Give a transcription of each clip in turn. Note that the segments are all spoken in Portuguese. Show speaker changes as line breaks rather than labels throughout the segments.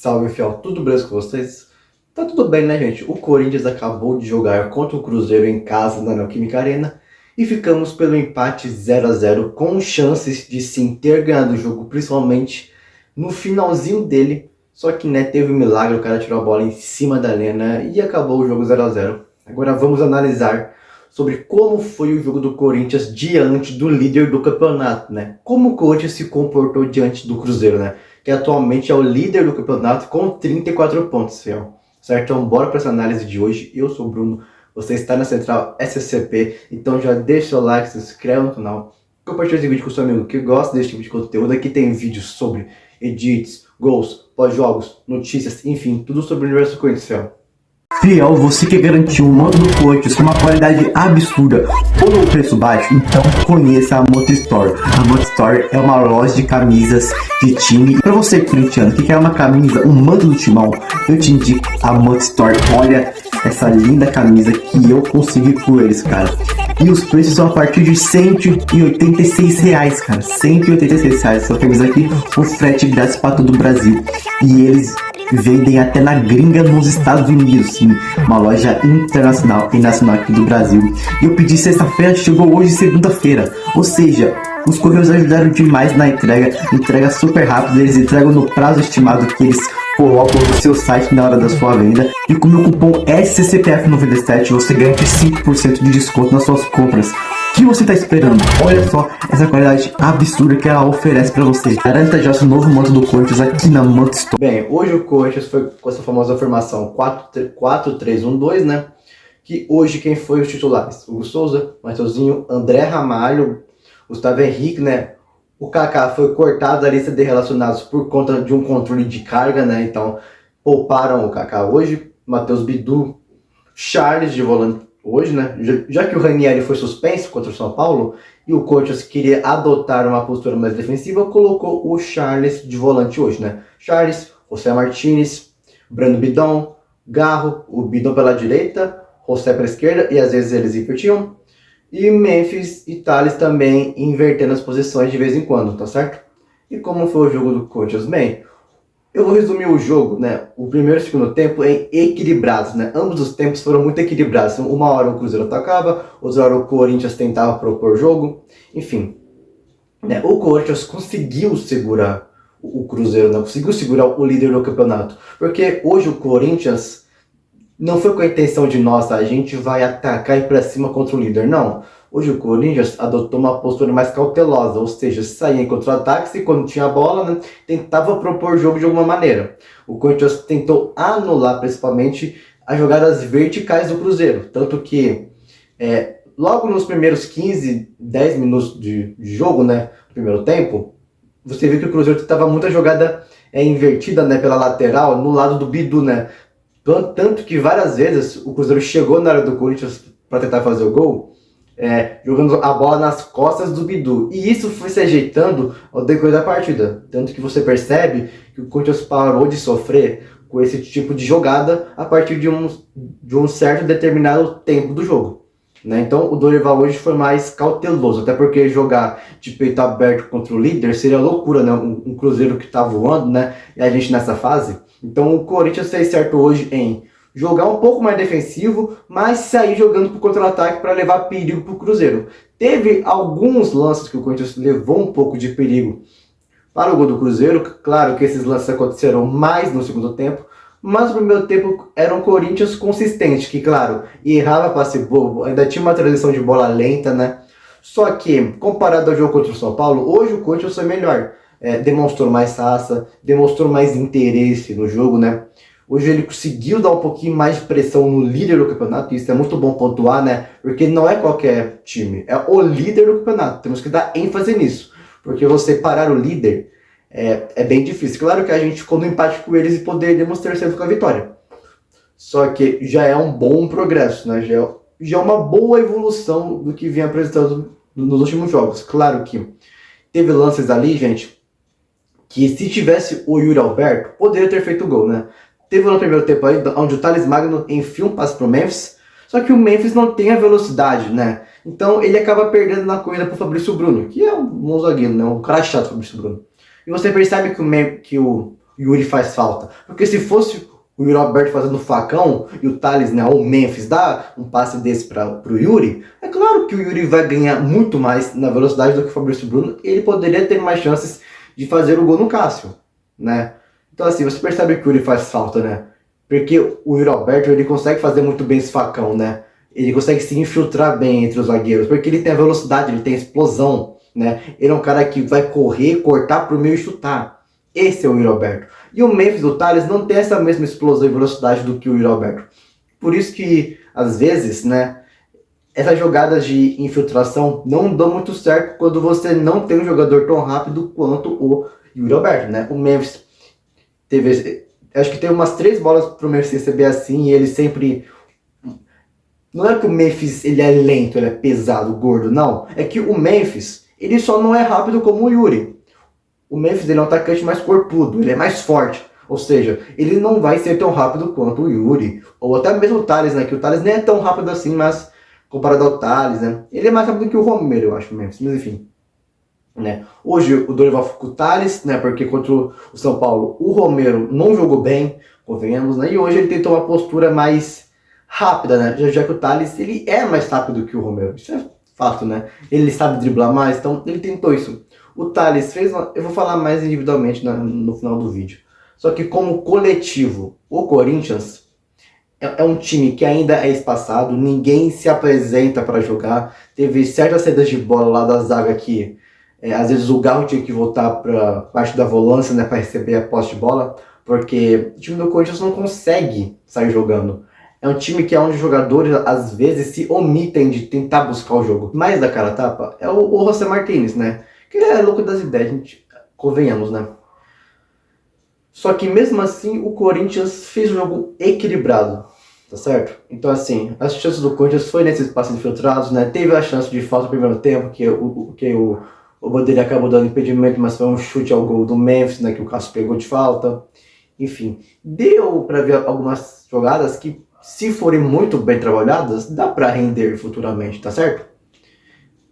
Salve, fiel, tudo beleza com vocês? Tá tudo bem, né, gente? O Corinthians acabou de jogar contra o Cruzeiro em casa na Neoquímica Arena e ficamos pelo empate 0-0 com chances de sim ter ganhado o jogo, principalmente no finalzinho dele. Só que, né, teve um milagre, o cara tirou a bola em cima da linha e acabou o jogo 0-0. Agora vamos analisar sobre como foi o jogo do Corinthians diante do líder do campeonato, né? Como o Corinthians se comportou diante do Cruzeiro, né? Que atualmente é o líder do campeonato com 34 pontos, fiel. Certo? Então bora para essa análise de hoje. Eu sou o Bruno, você está na Central SCP, então já deixa o seu like, se inscreve no canal, compartilha esse vídeo com o seu amigo que gosta desse tipo de conteúdo. Aqui tem vídeos sobre edits, gols, pós-jogos, notícias, enfim, tudo sobre o universo Corinthians, fiel. Fiel, você que garantiu um modo do Corinthians com uma qualidade absurda por um preço baixo, então conheça a Moto Store. A Moto Store é uma loja de camisas de time. Para você corintiano que quer uma camisa, um manto do timão, eu te indico a Moto Store. Olha essa linda camisa que eu consegui com eles, cara. E os preços são a partir de R$186, cara. R$186 essa camisa aqui, com frete grátis para todo o Brasil. E eles vendem até na gringa nos Estados Unidos, sim. Uma loja internacional e nacional aqui do Brasil. Eu pedi sexta-feira, chegou hoje segunda-feira. Ou seja, os correios ajudaram demais na entrega super rápida. Eles entregam no prazo estimado que eles colocam no seu site na hora da sua venda. E com o meu cupom SCPF97 você garante 5% de desconto nas suas compras. O que você está esperando? Olha só essa qualidade absurda que ela oferece para você. Garanta já seu novo manto do Corinthians aqui na Moto Store. Bem, hoje o Corinthians foi com essa famosa formação 4-3-1-2, né? Que hoje quem foi os titulares? Hugo Souza, Mateuzinho, André Ramalho, Gustavo Henrique, né? O Kaká foi cortado da lista de relacionados por conta de um controle de carga, né? Então pouparam o Kaká hoje. Matheus Bidu, Charles de volante hoje, né? Já que o Ranieri foi suspenso contra o São Paulo e o Corinthians queria adotar uma postura mais defensiva, colocou o Charles de volante hoje, né? Charles, José Martinez, Breno Bidon, Garro, o Bidon pela direita, José pela esquerda, e às vezes eles invertiam. E Memphis e Thales também invertendo as posições de vez em quando, tá certo? E como foi o jogo do Corinthians? Bem, eu vou resumir o jogo, né? O primeiro e o segundo tempo em equilibrados, né? Ambos os tempos foram muito equilibrados. Uma hora o Cruzeiro atacava, outra hora o Corinthians tentava propor jogo. Enfim, né? O Corinthians conseguiu segurar o Cruzeiro, não conseguiu segurar o líder do campeonato. Porque hoje o Corinthians não foi com a intenção de, nossa, a gente vai atacar e ir pra cima contra o líder, não. Hoje o Corinthians adotou uma postura mais cautelosa, ou seja, saía em contra-ataques e quando tinha a bola, né, tentava propor jogo de alguma maneira. O Corinthians tentou anular principalmente as jogadas verticais do Cruzeiro, tanto que logo nos primeiros 15, 10 minutos de jogo, né, no primeiro tempo, você viu que o Cruzeiro tentava muita jogada invertida, né, pela lateral, no lado do Bidu, né. Tanto que várias vezes o Cruzeiro chegou na área do Corinthians para tentar fazer o gol, jogando a bola nas costas do Bidu. E isso foi se ajeitando ao decorrer da partida. Tanto que você percebe que o Corinthians parou de sofrer com esse tipo de jogada a partir de um certo determinado tempo do jogo, né? Então o Dorival hoje foi mais cauteloso, até porque jogar de peito aberto contra o líder seria loucura, né? Um Cruzeiro que tá voando, né? E a gente nessa fase. Então o Corinthians fez certo hoje em jogar um pouco mais defensivo, mas sair jogando pro contra-ataque para levar perigo pro Cruzeiro. Teve alguns lances que o Corinthians levou um pouco de perigo para o gol do Cruzeiro. Claro que esses lances aconteceram mais no segundo tempo, mas no primeiro tempo era um Corinthians consistente, que claro, errava passe bobo, ainda tinha uma transição de bola lenta, né? Só que, comparado ao jogo contra o São Paulo, hoje o Corinthians foi melhor. Demonstrou mais raça, demonstrou mais interesse no jogo, né? Hoje ele conseguiu dar um pouquinho mais de pressão no líder do campeonato, e isso é muito bom pontuar, né? Porque não é qualquer time, é o líder do campeonato. Temos que dar ênfase nisso, porque você parar o líder é bem difícil. Claro que a gente ficou no empate com eles e poderíamos demonstrar sempre com a vitória. Só que já é um bom progresso, né? Já é uma boa evolução do que vinha apresentando nos últimos jogos. Claro que teve lances ali, gente, que se tivesse o Yuri Alberto, poderia ter feito gol, né? Teve no primeiro tempo aí, onde o Thales Magno enfia um passe pro Memphis, só que o Memphis não tem a velocidade, né? Então ele acaba perdendo na corrida pro Fabrício Bruno, que é um bom zagueiro, né? Um cara chato, Fabrício Bruno. E você percebe que o Yuri faz falta. Porque se fosse o Yuri Alberto fazendo facão e o Thales, né, ou o Memphis dá um passe desse para o Yuri, é claro que o Yuri vai ganhar muito mais na velocidade do que o Fabrício Bruno e ele poderia ter mais chances de fazer o gol no Cássio, né? Então assim, você percebe que o Yuri faz falta, né? Porque o Yuri Alberto, ele consegue fazer muito bem esse facão, né? Ele consegue se infiltrar bem entre os zagueiros, porque ele tem a velocidade, ele tem a explosão, né? Ele é um cara que vai correr, cortar pro meio e chutar. Esse é o Yuri Alberto. E o Memphis do Thales não tem essa mesma explosão e velocidade do que o Yuri Alberto. Por isso que, às vezes, né, essas jogadas de infiltração não dão muito certo quando você não tem um jogador tão rápido quanto o Yuri Alberto, né? O Memphis acho que teve umas 3 bolas pro Memphis receber assim, e ele sempre... Não é que o Memphis ele é lento, ele é pesado, gordo, não. É que o Memphis, ele só não é rápido como o Yuri. O Memphis ele é um atacante mais corpudo, ele é mais forte. Ou seja, ele não vai ser tão rápido quanto o Yuri. Ou até mesmo o Thales, né? Que o Thales nem é tão rápido assim, mas comparado ao Thales, né? Ele é mais rápido que o Romero, eu acho, o Memphis. Mas enfim. Né? Hoje o Dorival ficou com o Thales, né? Porque contra o São Paulo o Romero não jogou bem, convenhamos, né? E hoje ele tentou uma postura mais rápida, né? Já que o Thales ele é mais rápido que o Romero. Isso é fato, né? Ele sabe driblar mais, então ele tentou isso. O Thales fez eu vou falar mais individualmente no final do vídeo. Só que como coletivo, o Corinthians é um time que ainda é espaçado, ninguém se apresenta para jogar. Teve certas saídas de bola lá da zaga que às vezes o Galo tinha que voltar para parte da volância, né, para receber a posse de bola, porque o time do Corinthians não consegue sair jogando. É um time que é onde os jogadores às vezes se omitem de tentar buscar o jogo. Mais da cara tapa é o José Martínez, né? Que ele é louco das ideias, gente, convenhamos, né? Só que mesmo assim o Corinthians fez um jogo equilibrado, tá certo? Então assim, as chances do Corinthians foi nesses passes infiltrados, né? Teve a chance de falta no primeiro tempo, que o Bandeira acabou dando impedimento, mas foi um chute ao gol do Memphis, né? Que o Cássio pegou de falta. Enfim, deu para ver algumas jogadas que, se forem muito bem trabalhadas, dá para render futuramente, tá certo?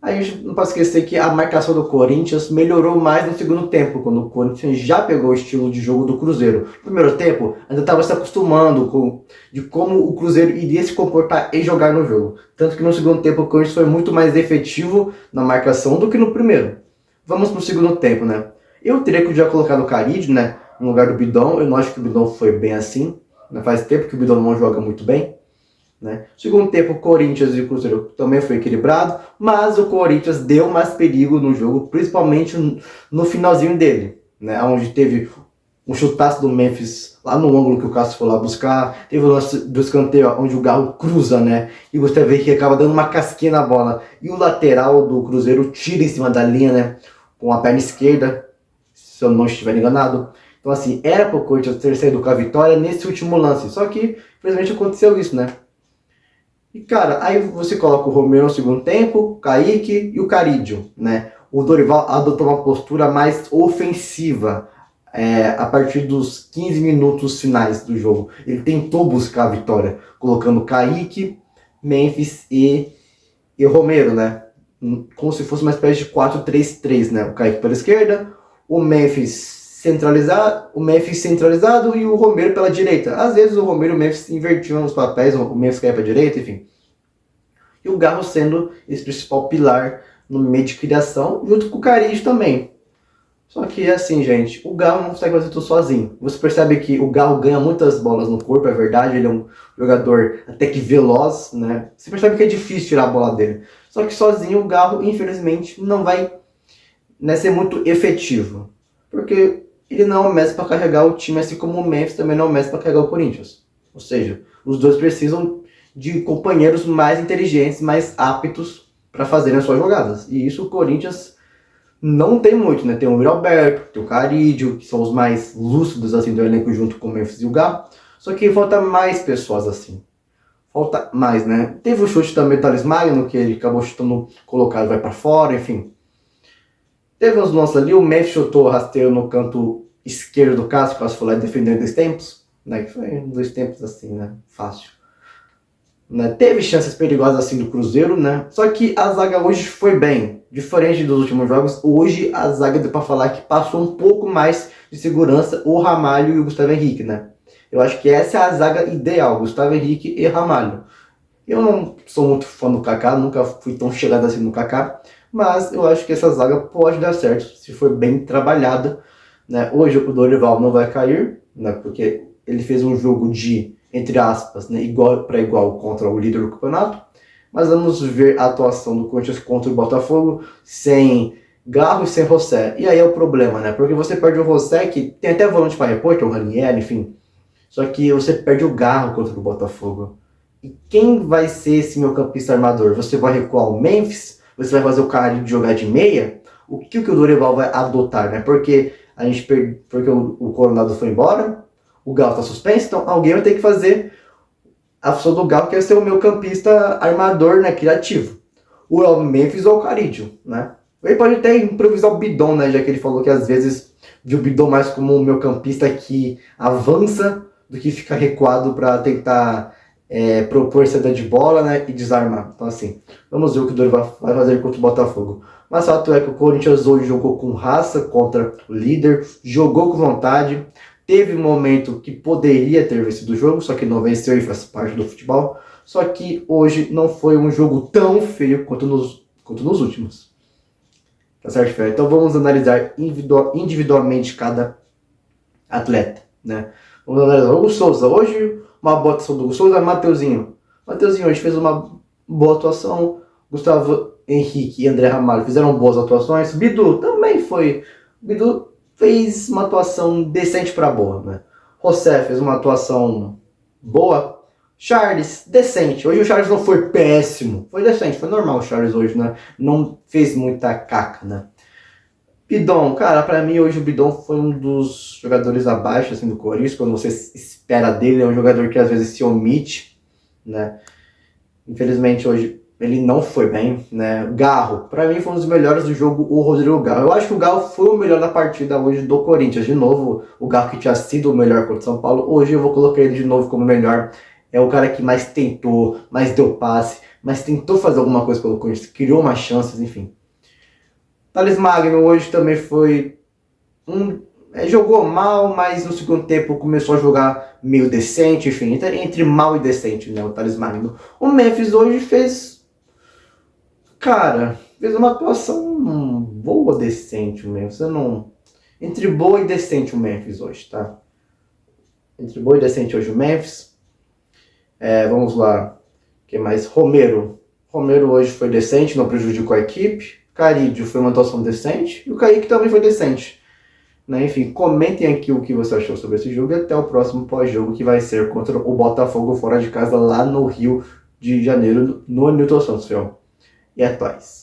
Aí a gente não pode esquecer que a marcação do Corinthians melhorou mais no segundo tempo, quando o Corinthians já pegou o estilo de jogo do Cruzeiro. No primeiro tempo, ainda estava se acostumando de como o Cruzeiro iria se comportar e jogar no jogo. Tanto que no segundo tempo o Corinthians foi muito mais efetivo na marcação do que no primeiro. Vamos pro segundo tempo, né? Eu teria que já colocar o Caride, né, no lugar do Bidon. Eu não acho que o Bidon foi bem assim. Né? Faz tempo que o Bidon não joga muito bem. Né? Segundo tempo, o Corinthians e o Cruzeiro também foi equilibrado, mas o Corinthians deu mais perigo no jogo, principalmente no finalzinho dele, né? Onde teve um chutaço do Memphis lá no ângulo que o Cássio foi lá buscar, teve o lance do escanteio onde o Galo cruza, né? E o Gustavo Henrique acaba dando uma casquinha na bola, e o lateral do Cruzeiro tira em cima da linha, né? Com a perna esquerda, se eu não estiver enganado. Então assim, era para o Corinthians ter saído com a vitória nesse último lance, só que infelizmente aconteceu isso, né? E, cara, aí você coloca o Romero no segundo tempo, o Kaique e o Carídio, né? O Dorival adotou uma postura mais ofensiva a partir dos 15 minutos finais do jogo. Ele tentou buscar a vitória, colocando Kaique, Memphis e Romero, né? Como se fosse uma espécie de 4-3-3, né? O Kaique pela esquerda, o Memphis centralizado e o Romero pela direita. Às vezes o Romero e o Memphis invertiam os papéis, o Memphis caía para a direita, enfim. E o Galo sendo esse principal pilar no meio de criação, junto com o Carille também. Só que assim, gente, o Galo não consegue fazer tudo sozinho. Você percebe que o Galo ganha muitas bolas no corpo, é verdade, ele é um jogador até que veloz, né? Você percebe que é difícil tirar a bola dele. Só que sozinho o Galo, infelizmente, não vai, né, ser muito efetivo. Porque ele não é o Messi para carregar o time, assim como o Memphis também não é o Messi para carregar o Corinthians. Ou seja, os dois precisam de companheiros mais inteligentes, mais aptos para fazerem as suas jogadas. E isso o Corinthians não tem muito, né? Tem o Yuri Alberto, tem o Carídio, que são os mais lúcidos assim, do elenco junto com o Memphis e o Galo. Só que falta mais pessoas assim. Falta mais, né? Teve o chute também do Thales Magno, que ele acabou chutando colocado, vai para fora, enfim. Teve uns lances ali, o Memphis chutou rasteiro no canto esquerdo do Cássio, o Cássio foi lá defendendo 2 tempos, né? Que foi 2 tempos assim, né? Fácil. Né? Teve chances perigosas assim do Cruzeiro, né? Só que a zaga hoje foi bem. Diferente dos últimos jogos, hoje a zaga deu para falar que passou um pouco mais de segurança o Ramalho e o Gustavo Henrique, né? Eu acho que essa é a zaga ideal, Gustavo Henrique e Ramalho. Eu não sou muito fã do Kaká, nunca fui tão chegado assim no Kaká, mas eu acho que essa zaga pode dar certo se for bem trabalhada, né? Hoje o Dorival não vai cair, né? Porque ele fez um jogo de, entre aspas, né, igual para igual contra o líder do campeonato. Mas vamos ver a atuação do Corinthians contra o Botafogo sem Garro e sem José. E aí é o problema, né? Porque você perde o José, que tem até volante para repor, que é o Ranieri, enfim. Só que você perde o Garro contra o Botafogo. E quem vai ser esse meu campista armador? Você vai recuar o Memphis? Você vai fazer o cara de jogar de meia? O que o Dorival vai adotar, né? Porque a gente porque o Coronado foi embora, o Galo tá suspenso, então alguém vai ter que fazer a função do Galo, que é ser o meu campista armador, né, criativo. O Memphis ou o Carídio, né? Ele pode até improvisar o Bidon, né? Já que ele falou que às vezes viu o Bidon mais como o meu campista que avança do que fica recuado para tentar propor saída de bola, né, e desarmar. Então assim, vamos ver o que o Dorival vai fazer contra o Botafogo. Mas o fato é que o Corinthians hoje jogou com raça contra o líder, jogou com vontade, teve um momento que poderia ter vencido o jogo, só que não venceu e faz parte do futebol. Só que hoje não foi um jogo tão feio quanto nos últimos. Tá certo, Fé? Então vamos analisar individualmente cada atleta, né? Vamos analisar o Hugo Souza. Hoje, uma boa atuação do Hugo Souza. Mateuzinho hoje fez uma boa atuação. Gustavo Henrique e André Ramalho fizeram boas atuações. Bidu também foi. Bidu fez uma atuação decente para boa, né? José fez uma atuação boa. Charles, decente. Hoje o Charles não foi péssimo. Foi decente, foi normal o Charles hoje, né? Não fez muita caca, né? Bidon, cara, pra mim hoje o Bidon foi um dos jogadores abaixo, assim, do Corinthians. Quando você espera dele, é um jogador que às vezes se omite, né? Infelizmente hoje ele não foi bem, né? Garro, pra mim foi um dos melhores do jogo, o Rodrigo Garro. Eu acho que o Garro foi o melhor da partida hoje do Corinthians. De novo, o Garro que tinha sido o melhor contra o São Paulo, hoje eu vou colocar ele de novo como melhor. É o cara que mais tentou, mais deu passe, mais tentou fazer alguma coisa pelo Corinthians, criou umas chances, enfim. Thales Magno hoje também foi jogou mal, mas no segundo tempo começou a jogar meio decente, enfim, entre mal e decente, né, o Thales Magno. O Memphis hoje fez uma atuação boa, decente, o Memphis. Entre boa e decente o Memphis hoje, tá? Entre boa e decente hoje o Memphis. Vamos lá, quem mais? Romero hoje foi decente, não prejudicou a equipe. Carídio foi uma atuação decente. E o Kaique também foi decente. Né? Enfim, comentem aqui o que você achou sobre esse jogo. E até o próximo pós-jogo, que vai ser contra o Botafogo fora de casa, lá no Rio de Janeiro, no Newton Santos. E é nóis.